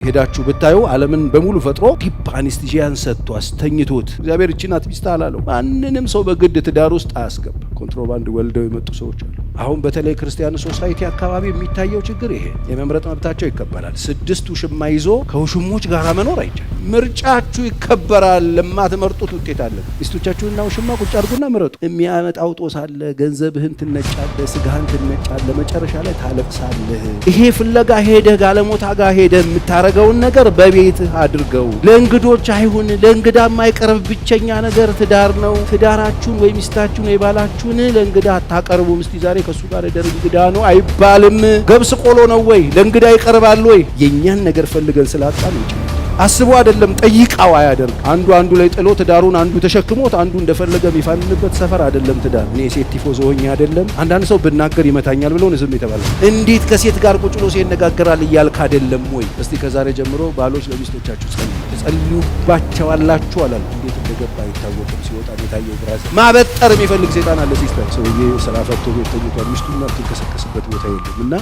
ሄዳችሁ ብታዩ ዓለምን በሙሉ ፈጥሮ ዲፕ አነስቴዥያን ሰጥቶ አስተኝቶት እግዚአብሔር እቺ ናት ሚስት አላለው። ማንንም ሰው በግድ ትዳር ውስጥ አያስገባ። ኮንትሮባንድ ወልደው የመጡ ሰዎች አሉ። አሁን በተለይ ክርስቲያን ሶሳይቲ አካባቢ የሚታየው ችግር ይሄ የመምረጥ መብታቸው ይከበራል። 6 ውሽማ ይዞ ከውሽሞች ጋር መኖር አይቻልም። ምርጫችሁ ይከበራል። ለማትመርጡት ውጤት አለ። ሚስቶቻችሁና ውሽማ ቁጭ አድርጉና ምረጡ። የሚያመጣው ጦስ አለ። ገንዘብህን ትነጫለህ፣ ስጋህን ትነጫለህ፣ መጨረሻ ላይ ታለቅሳለህ። ይሄ ፍለጋ ሄደህ ጋለሞታ ጋር ሄደህ የምታረገውን ነገር በቤትህ አድርገው። ለእንግዶች አይሁን። ለእንግዳ የማይቀርብ ብቸኛ ነገር ትዳር ነው። ትዳራችሁን ወይ ሚስታችሁን ወይ ባላችሁን ለእንግዳ አታቀርቡ። ምስቲ ዛሬ ከሱ ጋር ደር እንግዳ ነው አይባልም። ገብስ ቆሎ ነው ወይ ለእንግዳ ይቀርባል ወይ? የኛን ነገር ፈልገን ስላጣን እንጂ አስቡ አይደለም ጠይቃው አያደርግ። አንዱ ላይ ጥሎ ትዳሩን አንዱ ተሸክሞት አንዱ እንደፈለገ የሚፋንንበት ሰፈር አይደለም ትዳር። እኔ ሴት ቲፎዞ ሆኜ አይደለም አንዳንድ ሰው ብናገር ይመታኛል ብለው ዝም የተባለ እንዴት ከሴት ጋር ቁጭ ብሎ ሲነጋገራል እያልክ አይደለም ወይ? እስቲ ከዛሬ ጀምሮ ባሎች ለሚስቶቻችሁ ጸልዩባቸዋላችሁ አላል። እንዴት እንደገባ አይታወቅም። ሲወጣ የታየው ብራስ ማበጠር የሚፈልግ ሴጣን አለ። ሲስተር ሰውዬ ስራ ፈቶ ቤት ተኝቷል። ሚስቱና ትንከሰከስበት ቦታ የለምና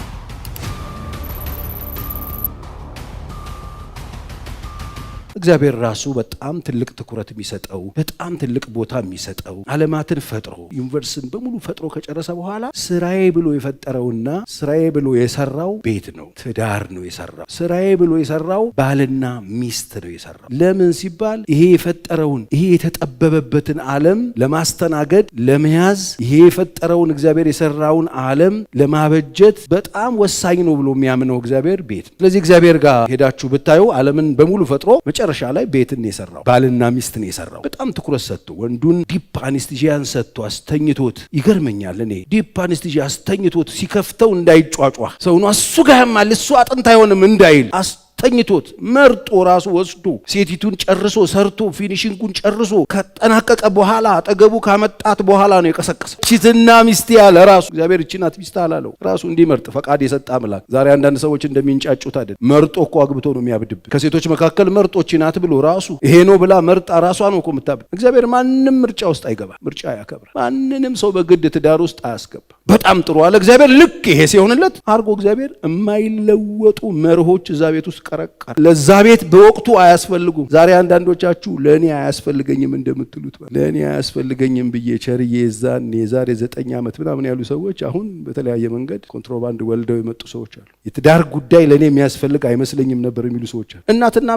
እግዚአብሔር ራሱ በጣም ትልቅ ትኩረት የሚሰጠው በጣም ትልቅ ቦታ የሚሰጠው ዓለማትን ፈጥሮ ዩኒቨርስን በሙሉ ፈጥሮ ከጨረሰ በኋላ ስራዬ ብሎ የፈጠረውና ስራዬ ብሎ የሰራው ቤት ነው፣ ትዳር ነው የሰራው። ስራዬ ብሎ የሰራው ባልና ሚስት ነው የሰራው። ለምን ሲባል ይሄ የፈጠረውን ይሄ የተጠበበበትን ዓለም ለማስተናገድ ለመያዝ ይሄ የፈጠረውን እግዚአብሔር የሰራውን ዓለም ለማበጀት በጣም ወሳኝ ነው ብሎ የሚያምነው እግዚአብሔር ቤት። ስለዚህ እግዚአብሔር ጋር ሄዳችሁ ብታዩ ዓለምን በሙሉ ፈጥሮ መጨረሻ ላይ ቤትን የሰራው ባልና ሚስትን የሰራው በጣም ትኩረት ሰጥቶ ወንዱን ዲፕ አነስቴዥያን ሰጥቶ አስተኝቶት። ይገርመኛል። እኔ ዲፕ አነስቴዥያ አስተኝቶት ሲከፍተው እንዳይጫጫ ሰው ነው እሱ ጋር ያማል እሱ አጥንት አይሆንም እንዳይል ተኝቶት መርጦ ራሱ ወስዶ ሴቲቱን ጨርሶ ሰርቶ ፊኒሺንጉን ጨርሶ ከጠናቀቀ በኋላ አጠገቡ ካመጣት በኋላ ነው የቀሰቀሰ። ቺትና ሚስት ያለ ራሱ እግዚአብሔር እቺ ናት ሚስት አላለው። ራሱ እንዲመርጥ ፈቃድ የሰጠ አምላክ። ዛሬ አንዳንድ ሰዎች እንደሚንጫጩት አይደል። መርጦ እኮ አግብቶ ነው የሚያብድብ። ከሴቶች መካከል መርጦ እቺ ናት ብሎ ራሱ ይሄ ነው ብላ መርጣ ራሷ ነው እኮ የምታብድ። እግዚአብሔር ማንንም ምርጫ ውስጥ አይገባ። ምርጫ ያከብራል። ማንንም ሰው በግድ ትዳር ውስጥ አያስገባ። በጣም ጥሩ አለ እግዚአብሔር። ልክ ይሄ ሲሆንለት አርጎ እግዚአብሔር የማይለወጡ መርሆች እዛ ቤት ውስጥ ቀረቀረ። ለዛ ቤት በወቅቱ አያስፈልጉም። ዛሬ አንዳንዶቻችሁ ለኔ አያስፈልገኝም እንደምትሉት ለኔ አያስፈልገኝም ብዬ ቸርዬ የዛሬ 9 ዓመት ምናምን ያሉ ሰዎች አሁን በተለያየ መንገድ ኮንትሮባንድ ወልደው የመጡ ሰዎች አሉ። የትዳር ጉዳይ ለኔ የሚያስፈልግ አይመስለኝም ነበር የሚሉ ሰዎች አሉ። እናትና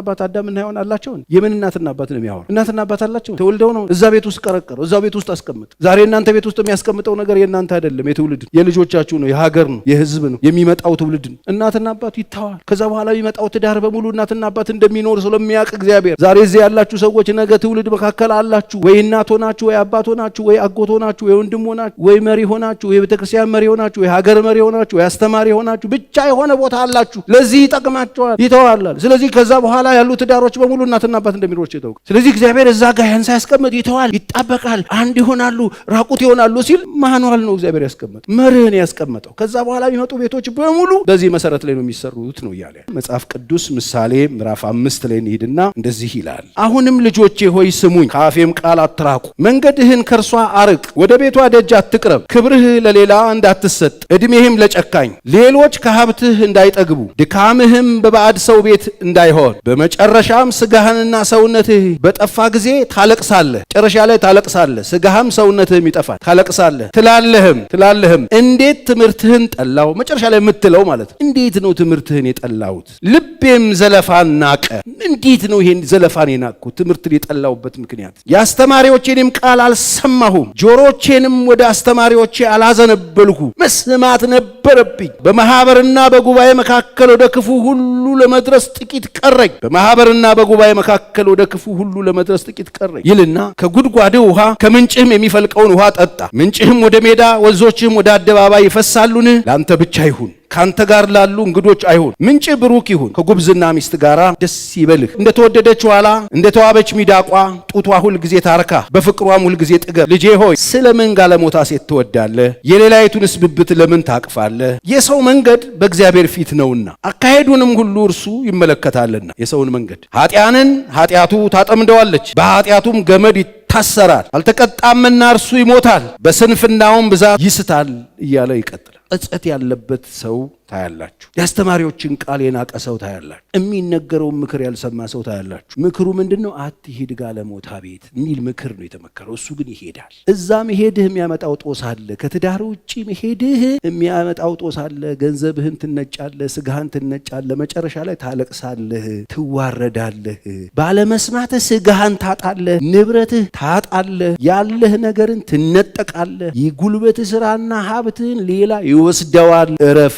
አባት አዳምና ሔዋን አላቸው። የምን እናትና አባት ነው የሚያወራ? እናትና አባት አላቸው። ተወልደው ነው እዛ ቤት ውስጥ ቀረቀረው። እዛ ቤት ውስጥ አስቀምጥ። ዛሬ እናንተ ቤት ውስጥ የሚያስቀምጠው ነገር የእናንተ አይደለም፣ የትውልድ የልጆቻችሁ ነው፣ የሀገር ነው፣ የህዝብ ነው፣ የሚመጣው ትውልድ ነው። እናትና አባት ይተዋል። ከዛ በኋላ የሚመጣው ትዳር በሙሉ እናትና አባት እንደሚኖር ስለሚያውቅ እግዚአብሔር ዛሬ እዚህ ያላችሁ ሰዎች ነገ ትውልድ መካከል አላችሁ። ወይ እናት ሆናችሁ፣ ወይ አባት ሆናችሁ፣ ወይ አጎት ሆናችሁ፣ ወይ ወንድም ሆናችሁ፣ ወይ መሪ ሆናችሁ፣ ወይ ቤተክርስቲያን መሪ ሆናችሁ፣ ወይ ሀገር መሪ ሆናችሁ፣ ወይ አስተማሪ ሆናችሁ፣ ብቻ የሆነ ቦታ አላችሁ። ለዚህ ይጠቅማቸዋል፣ ይተዋል። ስለዚህ ከዛ በኋላ ያሉ ትዳሮች በሙሉ እናትና አባት እንደሚኖር ይተዋል። ስለዚህ እግዚአብሔር እዛ ጋር ያን ሳያስቀምጥ ይተዋል፣ ይጣበቃል፣ አንድ ይሆናሉ፣ ራቁት ይሆናሉ ሲል ማኑዋል ነው እግዚአብሔር ያስቀመጠው፣ መርህን ያስቀመጠው። ከዛ በኋላ የሚመጡ ቤቶች በሙሉ በዚህ መሰረት ላይ ነው የሚሰሩት ነው እያለ መጽሐፍ ቅዱስ ምሳሌ ምዕራፍ 5 ላይ እንሂድና እንደዚህ ይላል። አሁንም ልጆቼ ሆይ ስሙኝ፣ ከአፌም ቃል አትራቁ። መንገድህን ከእርሷ አርቅ፣ ወደ ቤቷ ደጅ አትቅረብ። ክብርህ ለሌላ እንዳትሰጥ፣ ዕድሜህም ለጨካኝ፣ ሌሎች ከሀብትህ እንዳይጠግቡ፣ ድካምህም በባዕድ ሰው ቤት እንዳይሆን። በመጨረሻም ስጋህንና ሰውነትህ በጠፋ ጊዜ ታለቅሳለህ። መጨረሻ ላይ ታለቅሳለህ፣ ስጋህም ሰውነትህም ይጠፋል። ታለቅሳለህ ትላለህም እንዴት ትምህርትህን ጠላው። መጨረሻ ላይ የምትለው ማለት ነው። እንዴት ነው ትምህርትህን የጠላሁት? ልቤም ዘለፋን ናቀ። እንዴት ነው ይሄን ዘለፋን የናቅኩት? ትምህርትን የጠላሁበት ምክንያት የአስተማሪዎቼንም ቃል አልሰማሁም፣ ጆሮቼንም ወደ አስተማሪዎቼ አላዘነበልኩ። መስማት ነበረብኝ። በማህበርና በጉባኤ መካከል ወደ ክፉ ሁሉ ለመድረስ ጥቂት ቀረኝ። በማህበርና በጉባኤ መካከል ወደ ክፉ ሁሉ ለመድረስ ጥቂት ቀረኝ ይልና ከጉድጓድህ ውሃ ከምንጭህም የሚፈልቀውን ውሃ ጠጣ። ምንጭህም ወደ ሜዳ ወንዞችህም ወደ አደባባይ ይፈሳሉን? ለአንተ ብቻ ይሁን፣ ካንተ ጋር ላሉ እንግዶች አይሁን። ምንጭ ብሩክ ይሁን፣ ከጉብዝና ሚስት ጋር ደስ ይበልህ። እንደተወደደች ዋላ እንደተዋበች ሚዳቋ ጡቷ ሁል ጊዜ ታርካ፣ በፍቅሯም ሁል ጊዜ ጥገብ። ልጄ ሆይ ስለምን ጋለሞታ ሴት ትወዳለህ? የሌላይቱንስ ብብት ለምን ታቅፋለህ? የሰው መንገድ በእግዚአብሔር ፊት ነውና አካሄዱንም ሁሉ እርሱ ይመለከታልና። የሰውን መንገድ ኃጢአቱ ታጠምደዋለች፣ በኃጢአቱም ገመድ ይታሰራል። አልተቀጣምና እርሱ ይሞታል፣ በስንፍናውም ብዛት ይስታል እያለ ይቀጥላል። ጸጸት ያለበት ሰው ታያላችሁ። የአስተማሪዎችን ቃል የናቀ ሰው ታያላችሁ። የሚነገረውን ምክር ያልሰማ ሰው ታያላችሁ። ምክሩ ምንድነው? አትሂድ ጋለሞታ ቤት የሚል ምክር ነው የተመከረው። እሱ ግን ይሄዳል። እዛ መሄድህ የሚያመጣው ጦስ አለ። ከትዳር ውጪ መሄድህ የሚያመጣው ጦስ አለ። ገንዘብህን ትነጫለህ፣ ስጋህን ትነጫለህ፣ መጨረሻ ላይ ታለቅሳለህ፣ ትዋረዳለህ። ባለመስማትህ ስጋህን ታጣለህ፣ ንብረትህ ታጣለህ፣ ያለህ ነገርን ትነጠቃለህ። የጉልበትህ ስራና ሀብትህን ሌላ ይወስደዋል። እረፍ።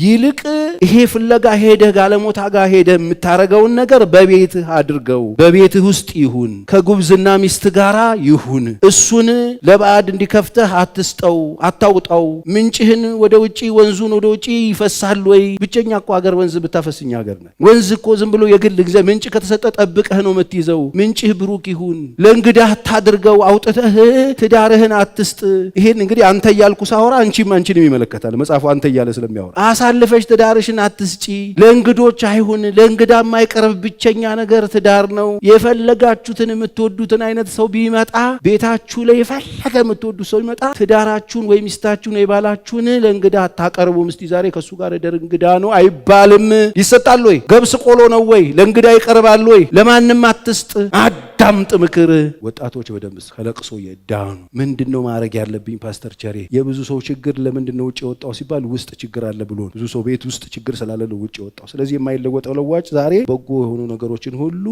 ይልቅ ይሄ ፍለጋ ሄደህ ጋለሞታ ጋር ሄደህ የምታረገውን ነገር በቤትህ አድርገው። በቤትህ ውስጥ ይሁን፣ ከጉብዝና ሚስት ጋራ ይሁን። እሱን ለባዕድ እንዲከፍተህ አትስጠው፣ አታውጣው። ምንጭህን ወደ ውጪ፣ ወንዙን ወደ ውጪ ይፈሳል ወይ? ብቸኛ እኮ ሀገር ወንዝ ብታፈስኛ ሀገር ነህ። ወንዝ እኮ ዝም ብሎ የግል ጊዜ ምንጭ ከተሰጠ ጠብቀህ ነው የምትይዘው። ምንጭህ ብሩክ ይሁን። ለእንግዳ አታድርገው። አውጥተህ ትዳርህን አትስጥ። ይሄን እንግዲህ አንተ እያልኩ ሳወራ አንቺንም ይመለከታል መጽሐፉ አንተ እያለ ስለሚያወራ። አሳልፈሽ ትዳርሽን አትስጪ። ለእንግዶች አይሁን። ለእንግዳ የማይቀርብ ብቸኛ ነገር ትዳር ነው። የፈለጋችሁትን የምትወዱትን አይነት ሰው ቢመጣ ቤታችሁ ላይ የፈለገ የምትወዱት ሰው ቢመጣ ትዳራችሁን ወይ ሚስታችሁን ወይ ባላችሁን ለእንግዳ አታቀርቡም። እስቲ ዛሬ ከሱ ጋር ደር እንግዳ ነው አይባልም። ይሰጣል ወይ? ገብስ ቆሎ ነው ወይ? ለእንግዳ ይቀርባል ወይ? ለማንም አትስጥ። አዳምጥ ምክር። ወጣቶች በደንብ ከለቅሶ የዳኑ ምንድነው ማድረግ ያለብኝ ፓስተር ቸሬ? የብዙ ሰው ችግር ለምንድነው ውጭ የወጣው ሲባል ውስጥ ችግር አለ ብሎ ብዙ ሰው ቤት ውስጥ ችግር ስላለ ነው ውጭ የወጣው። ስለዚህ የማይለወጠው ለዋጭ ዛሬ በጎ የሆኑ ነገሮችን ሁሉ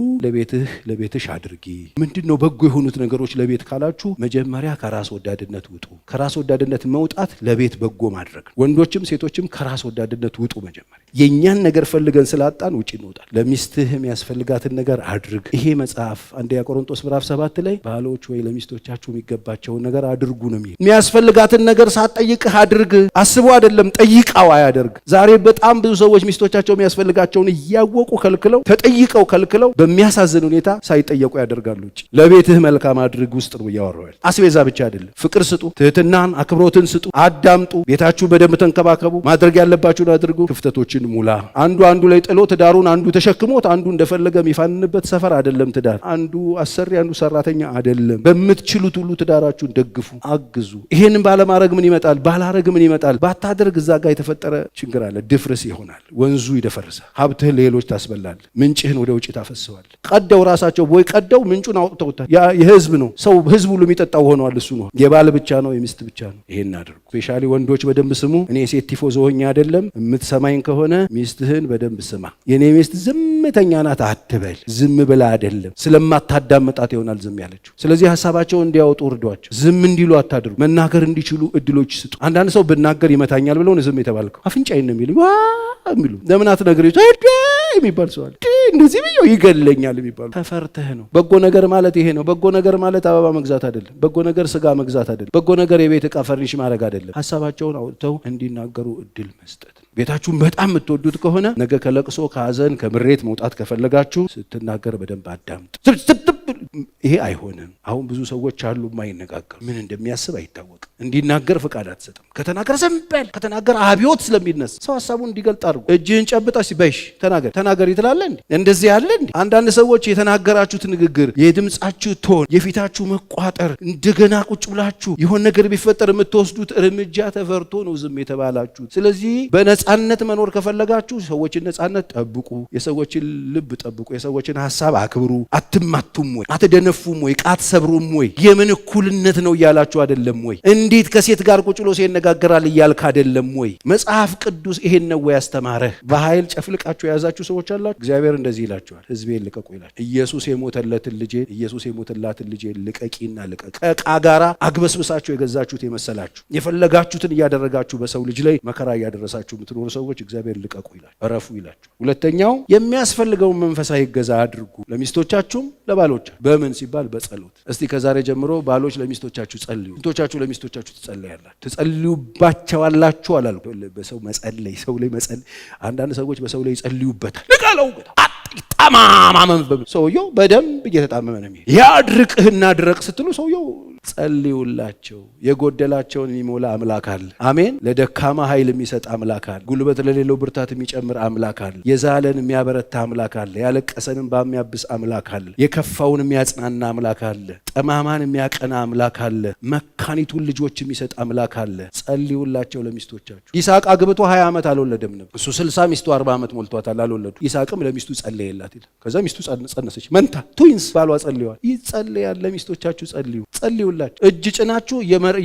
ለቤትሽ አድርጊ። ምንድነው በጎ የሆኑት ነገሮች ለቤት ካላችሁ መጀመሪያ ከራስ ወዳድነት ውጡ። ከራስ ወዳድነት መውጣት ለቤት በጎ ማድረግ። ወንዶችም ሴቶችም ከራስ ወዳድነት ውጡ። መጀመሪያ የኛን ነገር ፈልገን ስላጣን ውጪ እንወጣል። ለሚስትህ የሚያስፈልጋትን ነገር አድርግ። ይሄ መጽሐፍ አንደኛ ቆሮንቶስ ምዕራፍ 7 ላይ ባሎች ወይ ለሚስቶቻችሁ የሚገባቸውን ነገር አድርጉ ነው የሚል። የሚያስፈልጋትን ነገር ሳትጠይቅህ አድርግ። አስቡ አይደለም ጠይቃው አያደርግ። ዛሬ በጣም ብዙ ሰዎች ሚስቶቻቸው የሚያስፈልጋቸውን እያወቁ ከልክለው ተጠይቀው ከልክለው በሚያሳዝን ሁኔታ ሳይጠየቁ ያደርጋሉ። ለቤትህ መልካም አድርግ ውስጥ ነው እያወራዋል። አስቤዛ ብቻ አይደለም። ፍቅር ስጡ፣ ትህትናን አክብሮትን ስጡ፣ አዳምጡ። ቤታችሁ በደንብ ተንከባከቡ። ማድረግ ያለባችሁን አድርጉ። ክፍተቶችን ሙላ። አንዱ ላይ ጥሎ ትዳሩን አንዱ ተሸክሞት አንዱ እንደፈለገ የሚፋንንበት ሰፈር አይደለም ትዳር። አንዱ አሰሪ አንዱ ሰራተኛ አይደለም። በምትችሉት ሁሉ ትዳራችሁን ደግፉ፣ አግዙ። ይሄንን ባለማድረግ ምን ይመጣል? ባላረግ ምን ይመጣል? ባታደርግ እዛ ጋር የተፈጠረ ችግር አለ። ድፍርስ ይሆናል። ወንዙ ይደፈርሳል። ሀብትህን ለሌሎች ታስበላል። ምንጭህን ወደ ውጭ ታፈሰዋል። ቀደው ራሳቸው ቦይ ቀደው ምንጩን አውጥተውታል። የህዝብ ነው። ሰው ህዝብ ሁሉ የሚጠጣው ሆኗል። እሱ ነው። የባል ብቻ ነው፣ የሚስት ብቻ ነው። ይሄን አድርጉ። ስፔሻሊ ወንዶች በደንብ ስሙ። እኔ ሴት ቲፎዞ ሆኜ አይደለም። የምትሰማኝ ከሆነ ሚስትህን በደንብ ስማ። የኔ ሚስት ዝምተኛ ናት አትበል። ዝም ብላ አይደለም ስለማታዳምጣት ይሆናል ዝም ያለችው። ስለዚህ ሀሳባቸውን እንዲያወጡ እርዷቸው። ዝም እንዲሉ አታድርጉ። መናገር እንዲችሉ እድሎች ስጡ። አንዳንድ ሰው ብናገር ይመታኛል ብለው ዝም የተባልከው አፍንጫዬን ነው የሚሉ የሚሉ ለምን አትነግሪው የሚባል ሰው አለ። እንደዚህ ብየው ይገለኛል የሚባሉ ተፈርተህ ነው። በጎ ነገር ማለት ይሄ ነው። በጎ ነገር ማለት አበባ መግዛት አይደለም። በጎ ነገር ስጋ መግዛት አይደለም። በጎ ነገር የቤት ዕቃ ፈርኒሽ ማድረግ አይደለም። ሀሳባቸውን አውጥተው እንዲናገሩ እድል መስጠት። ቤታችሁን በጣም የምትወዱት ከሆነ ነገ ከለቅሶ ከሀዘን ከምሬት መውጣት ከፈለጋችሁ ስትናገር በደንብ አዳምጥ። ይሄ አይሆንም። አሁን ብዙ ሰዎች አሉ የማይነጋገሩ። ምን እንደሚያስብ አይታወቅም። እንዲናገር ፍቃድ አትሰጥም። ከተናገር ዝም በል። ከተናገር አብዮት ስለሚነሳ ሰው ሀሳቡን እንዲገልጥ አድርጉ። እጅህን ጨብጣ ሲበሽ ተናገር ይትላለ እንዴ? እንደዚህ ያለ እንዴ? አንዳንድ ሰዎች የተናገራችሁት ንግግር፣ የድምጻችሁ ቶን፣ የፊታችሁ መቋጠር፣ እንደገና ቁጭ ብላችሁ የሆነ ነገር ቢፈጠር የምትወስዱት እርምጃ ተፈርቶ ነው ዝም የተባላችሁት። ስለዚህ በነጻነት መኖር ከፈለጋችሁ ሰዎችን ነጻነት ጠብቁ። የሰዎችን ልብ ጠብቁ። የሰዎችን ሀሳብ አክብሩ። አትማቱም ወይ? አትደነፉም ወይ? ቃት ሰብሩም ወይ? የምን እኩልነት ነው እያላችሁ አይደለም ወይ? እንዴት ከሴት ጋር ቁጭ ብሎ ሲነጋገራል እያልክ አይደለም ወይ? መጽሐፍ ቅዱስ ይሄን ነው ወይ ያስተማረህ? በኃይል ጨፍልቃችሁ የያዛችሁ ሰዎች አላችሁ። እግዚአብሔር እንደዚህ ይላችኋል፣ ሕዝቤን ልቀቁ ይላል። ኢየሱስ የሞተላትን ልጄን ልቀቂና ልቀቅ። ከዕቃ ጋራ አግበስብሳችሁ የገዛችሁት የመሰላችሁ የፈለጋችሁትን እያደረጋችሁ በሰው ልጅ ላይ መከራ እያደረሳችሁ የምትኖሩ ሰዎች እግዚአብሔር ልቀቁ ይላል፣ እረፉ ይላችሁ። ሁለተኛው የሚያስፈልገውን መንፈሳዊ እገዛ አድርጉ፣ ለሚስቶቻችሁም ለባሎቻችሁ። በምን ሲባል በጸሎት። እስቲ ከዛሬ ጀምሮ ባሎች ለሚስቶቻችሁ ጸልዩ። ሚስቶቻችሁ ለሚስቶቻችሁ ትጸልዩባቸዋላችሁ አላልኩ። በሰው መጸለይ፣ ሰው ላይ መጸለይ። አንዳንድ ሰዎች በሰው ላይ ይጸልዩበታል። ልቃለው ጠማማ ሰውየው በደንብ እየተጣመመ ነው የሚሄድ። ያድርቅህና ድረቅ ስትሉ ሰውየው ጸልዩላቸው። የጎደላቸውን የሚሞላ አምላክ አለ። አሜን። ለደካማ ኃይል የሚሰጥ አምላክ አለ። ጉልበት ለሌለው ብርታት የሚጨምር አምላክ አለ። የዛለን የሚያበረታ አምላክ አለ። ያለቀሰንም በሚያብስ አምላክ አለ። የከፋውን የሚያጽናና አምላክ አለ። ጠማማን የሚያቀና አምላክ አለ። መካኒቱን ልጆች የሚሰጥ አምላክ አለ። ጸልዩላቸው ለሚስቶቻችሁ። ይስሐቅ አግብቶ 20 ዓመት አልወለደም ነበር። እሱ 60 ሚስቱ 40 ዓመት ሞልቷታል፣ አልወለዱ። ይስሐቅም ለሚስቱ ጸለየላት ይላል። ከዛ ሚስቱ ጸነሰች፣ መንታ ትዊንስ ባሏ ጸልየዋል። ይጸልያል። ለሚስቶቻችሁ ጸልዩ፣ ጸልዩላችሁ። እጅ ጭናችሁ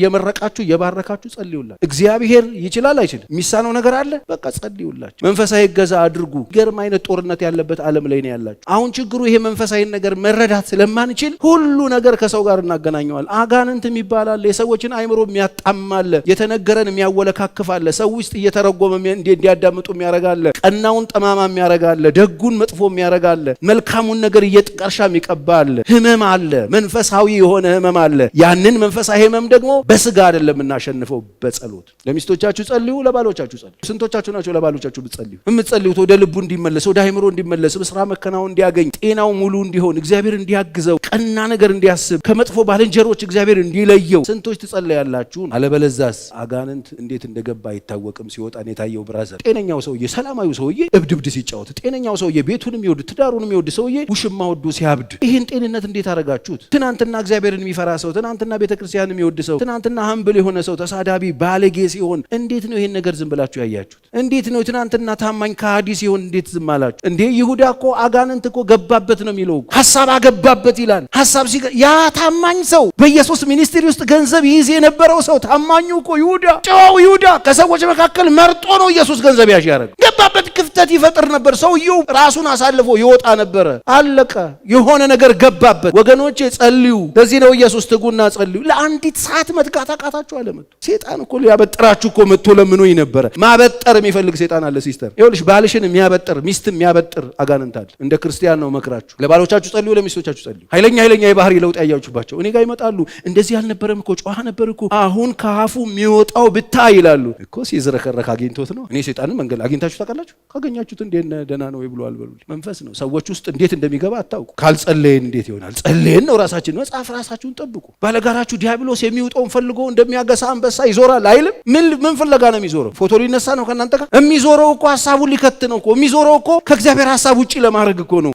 የመረቃችሁ የባረካችሁ ጸልዩላችሁ። እግዚአብሔር ይችላል አይችልም? የሚሳነው ነገር አለ? በቃ ጸልዩላችሁ። መንፈሳዊ እገዛ አድርጉ። ገርም አይነት ጦርነት ያለበት ዓለም ላይ ነው ያላችሁ። አሁን ችግሩ ይሄ መንፈሳዊ ነገር መረዳት ስለማንችል ሁሉ ነገር ከሰው ጋር እናገናኘዋል። አጋንንት የሚባላል የሰዎችን አይምሮ የሚያጣማለ፣ የተነገረን የሚያወለካክፋለ፣ ሰው ውስጥ እየተረጎመ እንዲያዳምጡ የሚያረጋለ፣ ቀናውን ጠማማ የሚያረጋለ፣ ደጉን መጥፎ የሚያረጋለ፣ መልካሙን ነገር እየጥቀርሻ የሚቀባለ። ህመም አለ፣ መንፈሳዊ የሆነ ህመም አለ። ያንን መንፈሳዊ ህመም ደግሞ በስጋ አይደለም እናሸንፈው፣ በጸሎት። ለሚስቶቻችሁ ጸልዩ፣ ለባሎቻችሁ ጸልዩ። ስንቶቻችሁ ናቸው ለባሎቻችሁ ብትጸልዩ የምትጸልዩት? ወደ ልቡ እንዲመለስ፣ ወደ አይምሮ እንዲመለስ፣ በስራ መከናወን እንዲያገኝ፣ ጤናው ሙሉ እንዲሆን፣ እግዚአብሔር እንዲያግዘው፣ ቀና ነገር እንዲያስብ፣ ከመጥፎ ባልንጀሮች እግዚአብሔር እንዲለየው ስንቶች ትጸልያላችሁ? አለበለዛስ አጋንንት እንዴት እንደገባ አይታወቅም። ሲወጣን የታየው ብራዘር፣ ጤነኛው ሰውዬ፣ ሰላማዊ ሰውዬ እብድብድ ሲጫወት፣ ጤነኛው ሰውዬ ቤቱንም ይወድ ትዳሩንም ይወድ ሰውዬ ውሽማ ወዶ ሲያብድ፣ ይህን ጤንነት እንዴት አረጋችሁት? ትናንትና እግዚአብሔርን የሚፈራ ሰው፣ ትናንትና ቤተክርስቲያንን የሚወድ ሰው፣ ትናንትና ሀምብል የሆነ ሰው ተሳዳቢ ባለጌ ሲሆን እንዴት ነው ይሄን ነገር ዝም ብላችሁ ያያችሁት? እንዴት ነው ትናንትና ታማኝ ከሃዲ ሲሆን እንዴት ዝም አላችሁ እንዴ? ይሁዳ እኮ አጋንንት እኮ ገባበት ነው የሚለው። ሐሳብ አገባበት ይላል። ሐሳብ ያ ታማኝ ሰው በኢየሱስ ሚኒስትሪ ውስጥ ገንዘብ ይይዝ የነበረው ሰው ታማኙ እኮ ይሁዳ፣ ጨዋው ይሁዳ ከሰዎች መካከል መርጦ ነው ኢየሱስ ገንዘብ ያዥ ያደረገ። ገባበት፣ ክፍተት ይፈጥር ነበር። ሰውየው ራሱን አሳልፎ ይወጣ ነበረ። አለቀ። የሆነ ነገር ገባበት። ወገኖቼ ጸልዩ። ለዚህ ነው ኢየሱስ ትጉና ጸልዩ። ለአንዲት ሰዓት መትጋት አቃታችሁ አለ መጥቶ። ሴጣን እኮ ሊያበጥራችሁ እኮ መጥቶ ለምኖኝ ነበረ። ማበጠር የሚፈልግ ሴጣን አለ። ሲስተር ይኸውልሽ፣ ባልሽን የሚያበጥር ሚስትም የሚያበጥር አጋንንት አለ። እንደ ክርስቲያን ነው መክራችሁ። ለባሎቻችሁ ጸልዩ፣ ለሚስቶቻችሁ ጸልዩ። ኃይለኛ የባህሪ ለውጥ ያያችሁባቸው እኔ ጋር ይመጣሉ። እንደዚህ አልነበረም እኮ ጨዋ ነበር እኮ አሁን ከአፉ የሚወጣው ብታይ ይላሉ እኮ። ሲዝረከረክ አግኝቶት ነው። እኔ ሴጣንን መንገድ አግኝታችሁ ታውቃላችሁ? ካገኛችሁት እንዴት ደህና ነው ወይ ብሎ አልበሉልኝ። መንፈስ ነው። ሰዎች ውስጥ እንዴት እንደሚገባ አታውቁ። ካልጸለየን እንዴት ይሆናል? ጸለየን ነው ራሳችን። መጽሐፍ ራሳችሁን ጠብቁ። ባለጋራችሁ ዲያብሎስ የሚውጠውን ፈልጎ እንደሚያገሳ አንበሳ ይዞራል አይልም? ምን ፍለጋ ነው የሚዞረው? ፎቶ ሊነሳ ነው ከእናንተ ጋር? የሚዞረው እኮ ሐሳቡን ሊከት ነው እኮ። የሚዞረው እኮ ከእግዚአብሔር ሐሳብ ውጪ ለማድረግ እኮ ነው።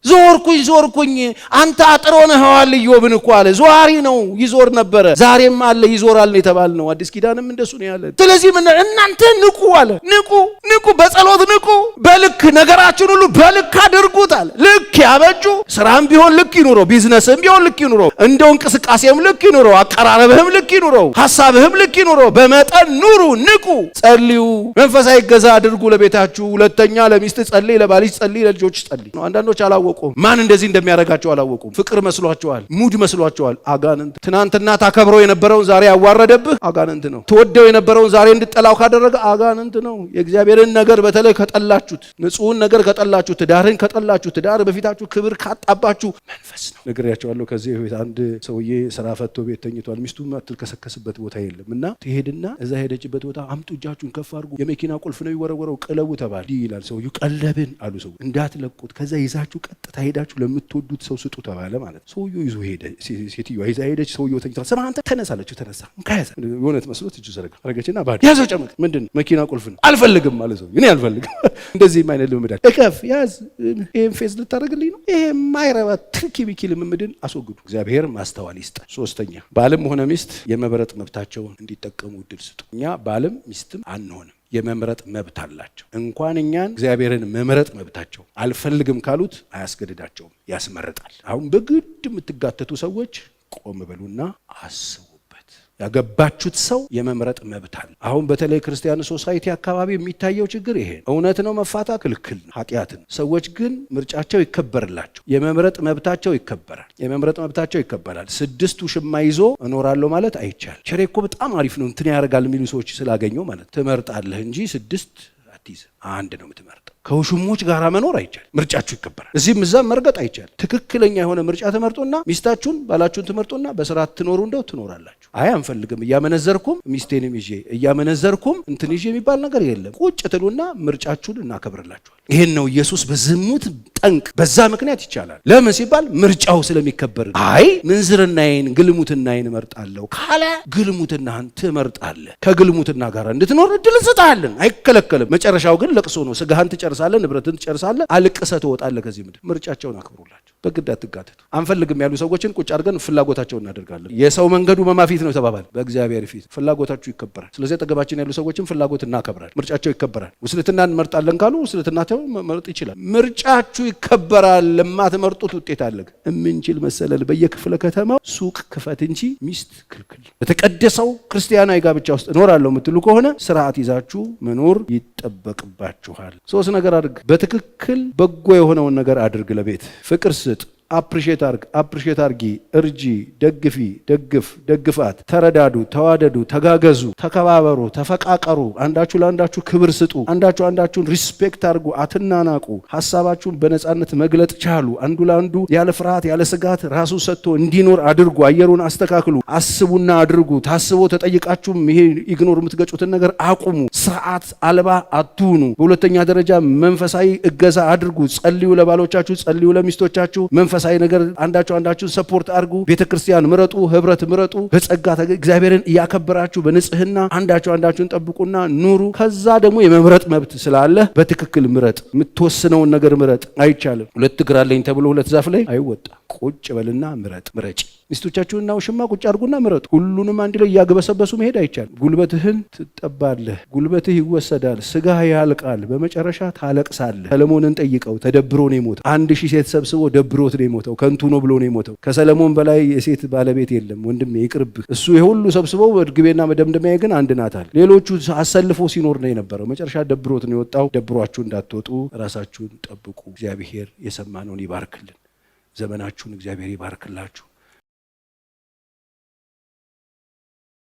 ዞርኩኝ አንተ አጥሮ ነህዋል ኢዮብን እኮ አለ። ዟሪ ነው፣ ይዞር ነበረ፣ ዛሬም አለ ይዞራል ነው የተባልነው። አዲስ ኪዳንም እንደሱ ነው ያለ። ስለዚህ እናንተ ንቁ አለ። ንቁ፣ በጸሎት ንቁ። በልክ ነገራችን ሁሉ በልክ አድርጉት አለ። ልክ ያበጁ። ስራም ቢሆን ልክ ይኑረው፣ ቢዝነስም ቢሆን ልክ ይኑረው፣ እንደው እንቅስቃሴም ልክ ይኑረው፣ አቀራረብህም ልክ ይኑረው፣ ሐሳብህም ልክ ይኑረው። በመጠን ኑሩ፣ ንቁ፣ ጸልዩ፣ መንፈሳዊ ገዛ አድርጉ ለቤታችሁ። ሁለተኛ ለሚስት ጸልይ፣ ለባልሽ ጸልይ፣ ለልጆች ጸልይ። አንዳንዶች አላወቁም። ማን እንደዚህ እንደሚያደርጋቸው አላወቁም። ፍቅር መስሏቸዋል፣ ሙድ መስሏቸዋል። አጋንንት። ትናንትና ታከብረው የነበረውን ዛሬ ያዋረደብህ አጋንንት ነው። ትወደው የነበረውን ዛሬ እንድጠላው ካደረገ አጋንንት ነው። የእግዚአብሔርን ነገር በተለይ ከጠላችሁት፣ ንጹሕን ነገር ከጠላችሁ፣ ትዳርን ከጠላችሁ፣ ትዳር በፊታችሁ ክብር ካጣባችሁ መንፈስ ነው። ነግሬያቸዋለሁ። ከዚህ በፊት አንድ ሰውዬ ስራ ፈቶ ቤት ተኝቷል። ሚስቱ ማትልከሰከስበት ቦታ የለም እና ትሄድና እዛ ሄደችበት ቦታ አምጡ፣ እጃችሁን ከፍ አድርጉ፣ የመኪና ቁልፍ ነው ይወረወረው፣ ቅለቡ ተባለ ይላል ሰውዬው። ቀለብን አሉ ሰው እንዳትለቁት፣ ከዛ ይዛችሁ ቀጥታ ሄዳችሁ ለምትወዱት ሰው ስጡ ተባለ ማለት ነው። ሰውዬው ይዞ ሄደ። ሴትዮዋ ይዛ ሄደች። ሰውዬው ተኝቷል። ስማ አንተ ተነሳለችው። ተነሳ ከያዘ የሆነት መስሎት እጁ ዘረጋ አረገችና ባዶ ያዘው። ጨመቅ ምንድን መኪና ቁልፍ ነው። አልፈልግም ማለት ሰው እኔ አልፈልግም። እንደዚህ አይነት ልምምድ እከፍ ያዝ። ይሄን ፌዝ ልታደርግልኝ ነው? ይሄ ማይረባ ትርኪ ቢኪ ልምምድን አስወግዱ። እግዚአብሔር ማስተዋል ይስጣል። ሶስተኛ ባልም ሆነ ሚስት የመምረጥ መብታቸውን እንዲጠቀሙ እድል ስጡ። እኛ ባልም ሚስትም አንሆንም። የመምረጥ መብት አላቸው። እንኳን እኛን እግዚአብሔርን መምረጥ መብታቸው። አልፈልግም ካሉት አያስገድዳቸውም፣ ያስመርጣል። አሁን በግድ የምትጋተቱ ሰዎች ቆም በሉና አስቡበት። ያገባችሁት ሰው የመምረጥ መብት አለ። አሁን በተለይ ክርስቲያን ሶሳይቲ አካባቢ የሚታየው ችግር ይሄ እውነት ነው። መፋታ ክልክል ነው፣ ኃጢአት ነው። ሰዎች ግን ምርጫቸው ይከበርላቸው፣ የመምረጥ መብታቸው ይከበራል። የመምረጥ መብታቸው ይከበራል። 6 ውሽማ ይዞ እኖራለሁ ማለት አይቻልም። ቸሬ እኮ በጣም አሪፍ ነው እንትን ያደርጋል የሚሉ ሰዎች ስላገኘው ማለት ትመርጣለህ እንጂ 6 አትይዝ፣ አንድ ነው የምትመርጠው። ከውሽሞች ጋር መኖር አይቻል። ምርጫችሁ ይከበራል። እዚህም እዛም መርገጥ አይቻል። ትክክለኛ የሆነ ምርጫ ትመርጡና ሚስታችሁን ባላችሁን ትመርጡና በስርዓት ትኖሩ እንደው ትኖራላችሁ። አይ አንፈልግም እያመነዘርኩም ሚስቴንም ይዤ እያመነዘርኩም እንትን ይዤ የሚባል ነገር የለም። ቁጭ ትሉና ምርጫችሁን እናከብርላችኋል። ይሄን ነው ኢየሱስ በዝሙት ጠንቅ በዛ ምክንያት ይቻላል። ለምን ሲባል ምርጫው ስለሚከበር። አይ ምንዝርናዬን ግልሙትናዬን እመርጣለሁ ካለ ግልሙትናህን ትመርጣለህ። ከግልሙትና ጋር እንድትኖር እድል እንሰጥሃለን፣ አይከለከልም። መጨረሻው ግን ለቅሶ ነው። ስጋህን ትጨርሳለህ፣ ንብረትን ትጨርሳለህ፣ አልቅሰህ ትወጣለህ ከዚህ ምድር። ምርጫቸውን አክብሩላቸው። በግድ አትጋተቱ። አንፈልግም ያሉ ሰዎችን ቁጭ አድርገን ፍላጎታቸውን እናደርጋለን። የሰው መንገዱ በማፊት ነው ተባባል፣ በእግዚአብሔር ፊት ፍላጎታችሁ ይከበራል። ስለዚህ አጠገባችን ያሉ ሰዎችን ፍላጎት እናከብራለን፣ ምርጫቸው ይከበራል። ውስልትናን እንመርጣለን ካሉ ውስልትናቸው መርጥ ይችላል። ምርጫችሁ ይከበራል። ለማትመርጡት ውጤት አለ። እምንችል መሰለል በየክፍለ ከተማው ሱቅ ክፈት እንጂ ሚስት ክልክል። በተቀደሰው ክርስቲያናዊ ጋብቻ ውስጥ እኖራለሁ የምትሉ ከሆነ ስርዓት ይዛችሁ መኖር ይጠበቅባችኋል። ሶስት ነገር አድርግ። በትክክል በጎ የሆነውን ነገር አድርግ። ለቤት ፍቅር ስጥ። አፕሪሼት አርጊ፣ እርጂ፣ ደግፊ፣ ደግፋት፣ ተረዳዱ፣ ተዋደዱ፣ ተጋገዙ፣ ተከባበሩ፣ ተፈቃቀሩ፣ አንዳችሁ ለአንዳችሁ ክብር ስጡ፣ አንዳችሁን ሪስፔክት አርጉ፣ አትናናቁ፣ ሀሳባችሁን በነጻነት መግለጥ ቻሉ፣ አንዱ ለአንዱ ያለ ፍርሃት ያለ ስጋት ራሱ ሰጥቶ እንዲኖር አድርጉ፣ አየሩን አስተካክሉ፣ አስቡና አድርጉ፣ ታስቦ ተጠይቃችሁም ይሄ ኢግኖር የምትገጩትን ነገር አቁሙ፣ ስርዓት አልባ አትሁኑ። በሁለተኛ ደረጃ መንፈሳዊ እገዛ አድርጉ፣ ጸልዩ፣ ለባሎቻችሁ ጸልዩ፣ ለሚስቶቻችሁ መንፈሳዊ ነገር አንዳችሁን ሰፖርት አድርጉ። ቤተክርስቲያን ምረጡ፣ ህብረት ምረጡ። በጸጋ እግዚአብሔርን እያከበራችሁ በንጽህና አንዳችሁን ጠብቁና ኑሩ። ከዛ ደግሞ የመምረጥ መብት ስላለ በትክክል ምረጥ። የምትወስነውን ነገር ምረጥ። አይቻልም። ሁለት እግር አለኝ ተብሎ ሁለት ዛፍ ላይ አይወጣ። ቁጭ በልና ምረጭ። ሚስቶቻችሁንና ውሽማ ቁጭ አድርጉና ምረጡ። ሁሉንም አንድ ላይ እያግበሰበሱ መሄድ አይቻልም። ጉልበትህን ትጠባለህ፣ ጉልበትህ ይወሰዳል፣ ስጋህ ያልቃል፣ በመጨረሻ ታለቅሳለህ። ሰለሞንን ጠይቀው፣ ተደብሮ ነው የሞተው። 1000 ሴት ሰብስቦ ደብሮት ነው የሞተው። ከንቱ ነው ብሎ ነው የሞተው። ከሰለሞን በላይ የሴት ባለቤት የለም። ወንድሜ ይቅርብህ። እሱ የሁሉ ሰብስበው እርግቤና መደምደሚያ ግን አንድ ናታል። ሌሎቹ አሰልፎ ሲኖር ነው የነበረው። መጨረሻ ደብሮት ነው የወጣው። ደብሯችሁ እንዳትወጡ ራሳችሁን ጠብቁ። እግዚአብሔር የሰማነውን ይባርክልን። ዘመናችሁን እግዚአብሔር ይባርክላችሁ።